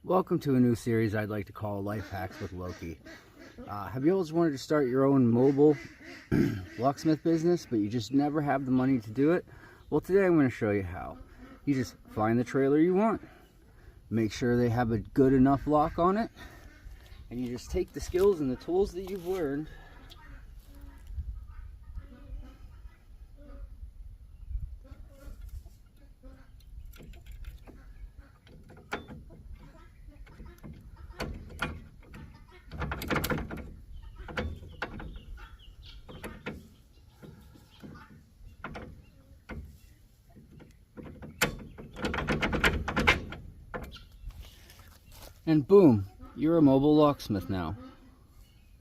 Welcome to a new series I'd like to call Life Hacks with Loki. Have you always wanted to start your own mobile locksmith business, but you just never have the money to do it? Well, today I'm going to show you how. You just find the trailer you want, make sure they have a good enough lock on it, and you just take the skills and the tools that you've learned and boom, you're a mobile locksmith now.